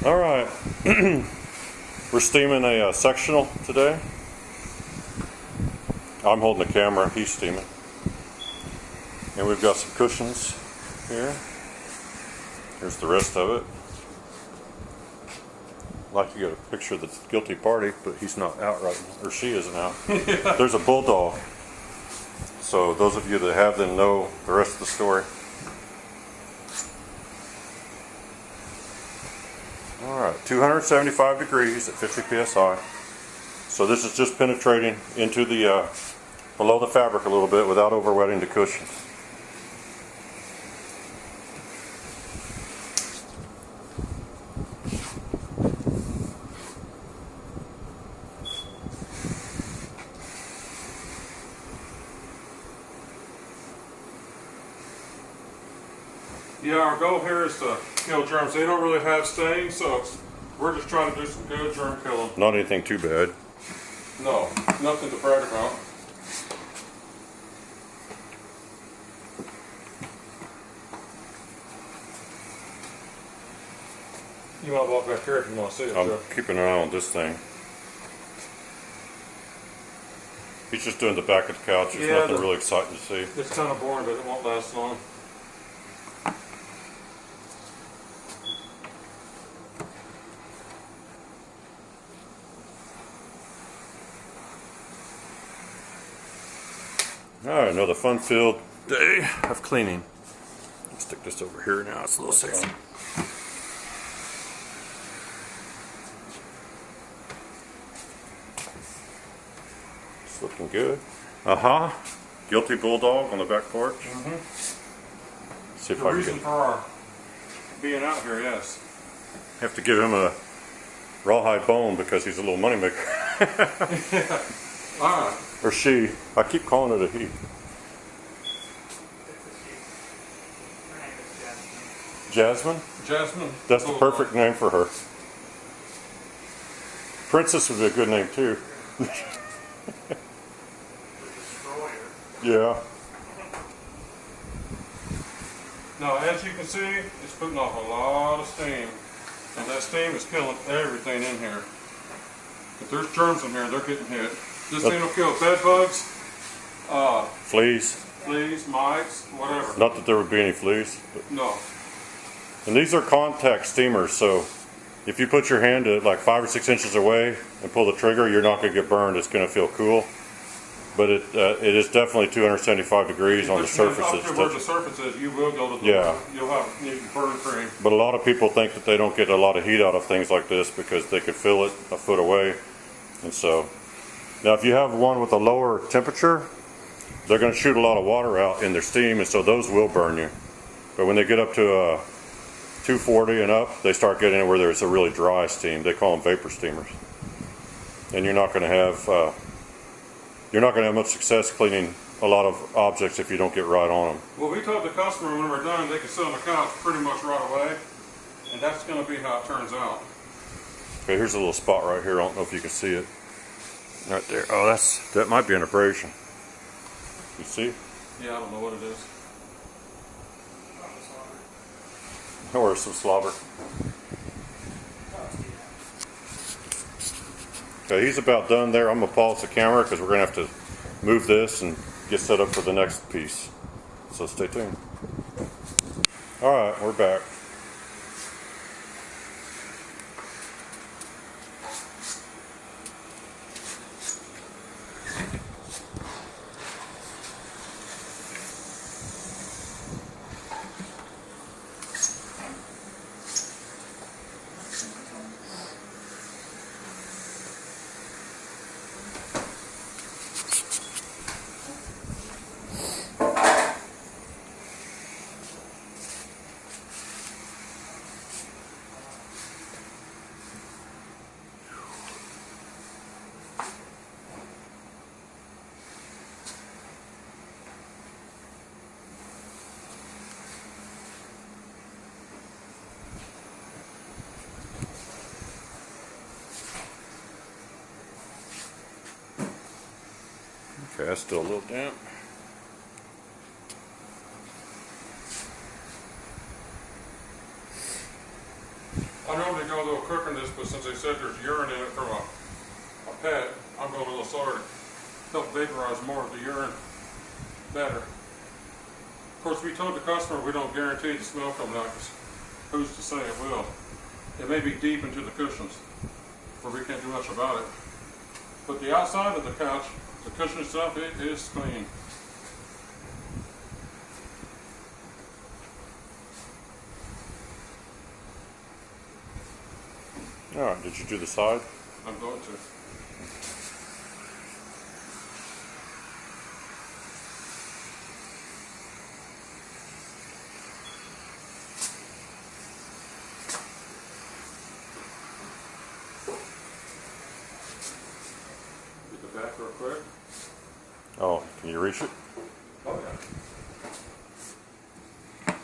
All right, we're steaming a sectional today. I'm holding the camera, he's steaming. And we've got some cushions here. Here's the rest of it. I'd like to get a picture of the guilty party, but he's not out right now, or she isn't out. Yeah. There's a bulldog. So those of you that have them know the rest of the story. Alright, 275 degrees at 50 psi. So this is just penetrating into the below the fabric a little bit without overwetting the cushion. Yeah, our goal here is to kill germs. They don't really have stains, so we're just trying to do some good germ killing. Not anything too bad. No, nothing to brag about. You want to walk back here if you want to see it, I'm Joe. keeping an eye on this thing. He's just doing the back of the couch. There's Yeah, nothing really exciting to see. It's kind of boring, but it won't last long. Alright, another fun-filled day of cleaning. Let's stick this over here now. It's a little safer. It's looking good. Guilty bulldog on the back porch. See if The I can reason get. for our being out here, yes. Have to give him a rawhide bone because he's a little moneymaker. Yeah. Alright. Or she. I keep calling it a he. Jasmine? Jasmine. That's the perfect name for her. Princess would be a good name too. Yeah. Now, as you can see, it's putting off a lot of steam. And that steam is killing everything in here. If there's germs in here, they're getting hit. This thing will kill bed bugs, Fleas. fleas, mites, whatever. Not that there would be any fleas. But. No. And these are contact steamers, so if you put your hand at like 5 or 6 inches away and pull the trigger, you're not going to get burned. It's going to feel cool. But it is definitely 275 degrees on the surface. Up to where the surface is, you will go to the you'll burn free. But a lot of people think that they don't get a lot of heat out of things like this because they could feel it a foot away. And so, now if you have one with a lower temperature, they're going to shoot a lot of water out in their steam, and so those will burn you. But when they get up to 240 and up, they start getting where there's a really dry steam. They call them vapor steamers. And you're not going to have much success cleaning a lot of objects if you don't get right on them. Well, we told the customer when we're done, they can sit on the couch pretty much right away. And that's going to be how it turns out. Okay, here's a little spot right here. I don't know if you can see it. Right there. Oh, that might be an abrasion. You see? Yeah, I don't know what it is. Or some slobber. Okay, he's about done there. I'm going to pause the camera because we're going to have to move this and get set up for the next piece. So stay tuned. Alright, we're back. Okay, that's still a little damp. I normally go a little quicker in this, but since they said there's urine in it from a pet, I'm going a little slower to help vaporize more of the urine better. Of course, we told the customer we don't guarantee the smell coming out, because who's to say it will. It may be deep into the cushions, where we can't do much about it. But the outside of the couch, the cushion itself, it is clean. Alright, did you do the side? I'm going to. Get the back real quick. Oh, can you reach it? Oh yeah.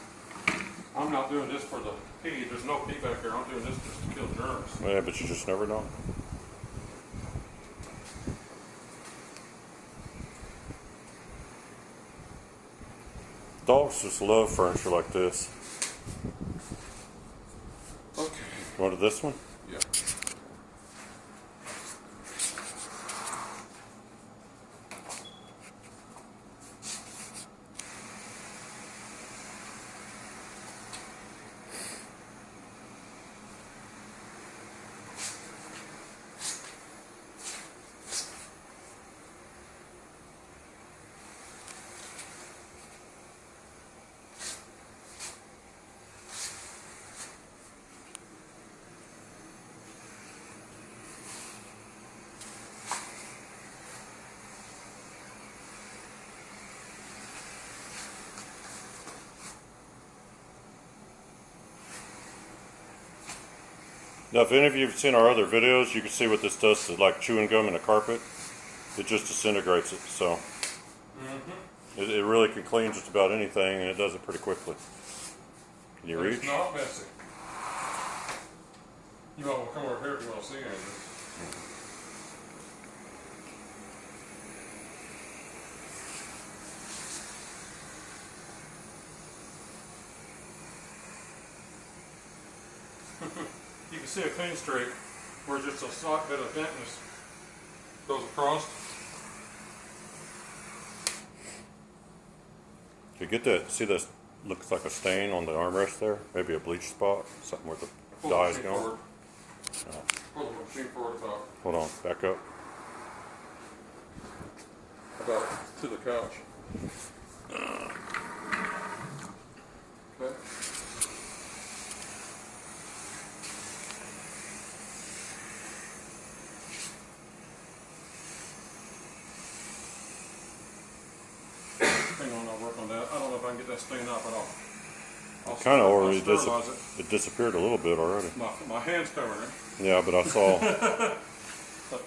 I'm not doing this for the pee. There's no pee back here. I'm doing this just to kill germs. Yeah, but you just never know. Dogs just love furniture like this. Okay. You wanted this one? Yeah. Now, if any of you have seen our other videos, you can see what this does to like chewing gum in a carpet. It just disintegrates it, so it really can clean just about anything, and it does it pretty quickly. Can you reach? It's not messy. You might want to come over here if you want to see anything. You can see a clean streak where just a slight bit of dampness goes across. You get that? See this? Looks like a stain on the armrest there. Maybe a bleach spot, something where the Pull dye is machine going. forward. Pull the machine forward Hold on, back up. about to the couch. Okay. Hang on, I'll work on that. I don't know if I can get that stain out, but I'll Kind of already sterilize it disappeared a little bit already. My hand's covering it. Yeah, but I saw Okay.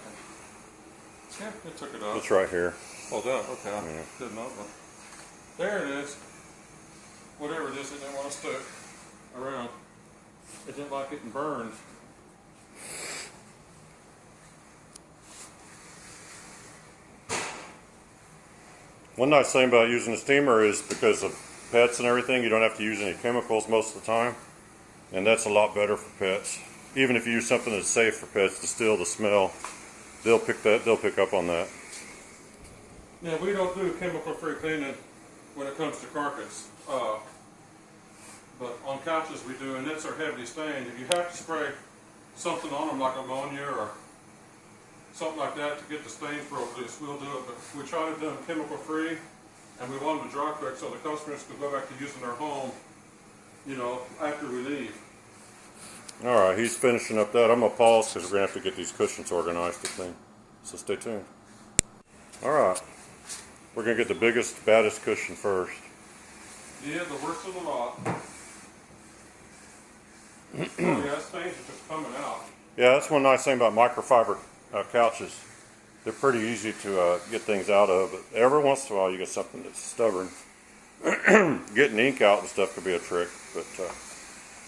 Yeah, it took it out. it's right here. Oh, that, okay. Yeah. Didn't know, but there it is. Whatever it is, it didn't want to stick around. It didn't like getting burned. One nice thing about using a steamer is because of pets and everything, you don't have to use any chemicals most of the time, and that's a lot better for pets. Even if you use something that's safe for pets to still the smell, they'll pick up on that. Yeah, we don't do chemical-free cleaning when it comes to carpets, but on couches we do, and that's our heavily stained. If you have to spray something on them like ammonia or something like that to get the stains broke loose, we'll do it, but we try to do them chemical-free, and we want them to dry quick so the customers can go back to using their home, you know, after we leave. All right, he's finishing up that. I'm gonna pause because we're gonna have to get these cushions organized to clean. So stay tuned. All right, we're gonna get the biggest, baddest cushion first. Yeah, the worst of the lot. Oh yeah, stains are just coming out. Yeah, that's one nice thing about microfiber couches. They're pretty easy to get things out of, but every once in a while you get something that's stubborn. Getting ink out and stuff could be a trick, but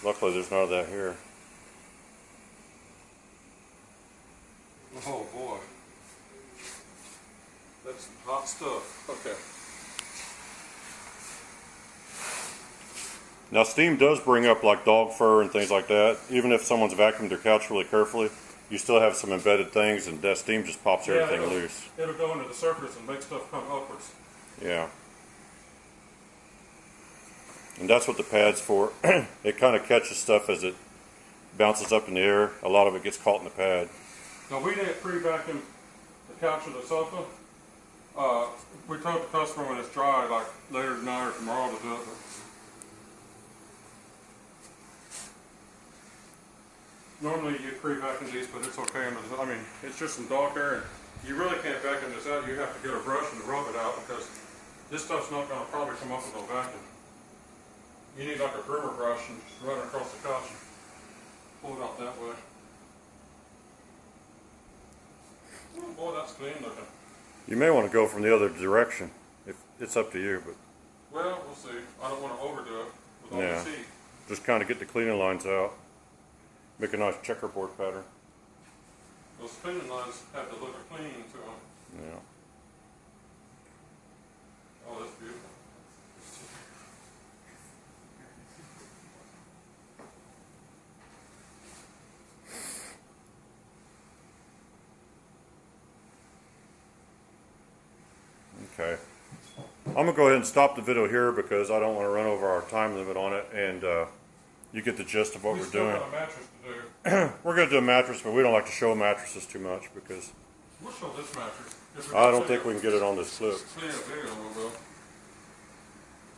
luckily there's none of that here. Oh boy. That's hot stuff. Okay. Now steam does bring up like dog fur and things like that. Even if someone's vacuumed their couch really carefully, you still have some embedded things, and that steam just pops everything loose. It'll go into the surface and make stuff come upwards. Yeah. And that's what the pad's for. It kind of catches stuff as it bounces up in the air. A lot of it gets caught in the pad. Now we didn't pre-vacuum the couch or the sofa. We told the customer when it's dry, like later tonight or tomorrow to do it. Normally you pre-vacuum these, but it's okay. I mean, it's just some dog hair, and you really can't vacuum this out. You have to get a brush and rub it out because this stuff's not going to probably come up with no vacuum. You need like a groomer brush and just run it across the couch and pull it out that way. Oh boy, that's clean looking. You may want to go from the other direction. If it's up to you, but well, we'll see. I don't want to overdo it with all yeah, this heat. just kind of get the cleaning lines out. Make a nice checkerboard pattern. Those cleaning lines have the look of clean to them. Yeah. Oh, that's beautiful. Okay. I'm going to go ahead and stop the video here because I don't want to run over our time limit on it, and you get the gist of what we're doing. We still got a mattress to do. We're going to do a mattress, but we don't like to show mattresses too much because We'll show this mattress. I don't think we can get it on this clip. Clean a video, we will.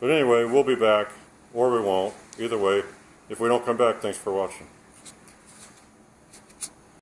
But anyway, we'll be back, or we won't. Either way, if we don't come back, thanks for watching.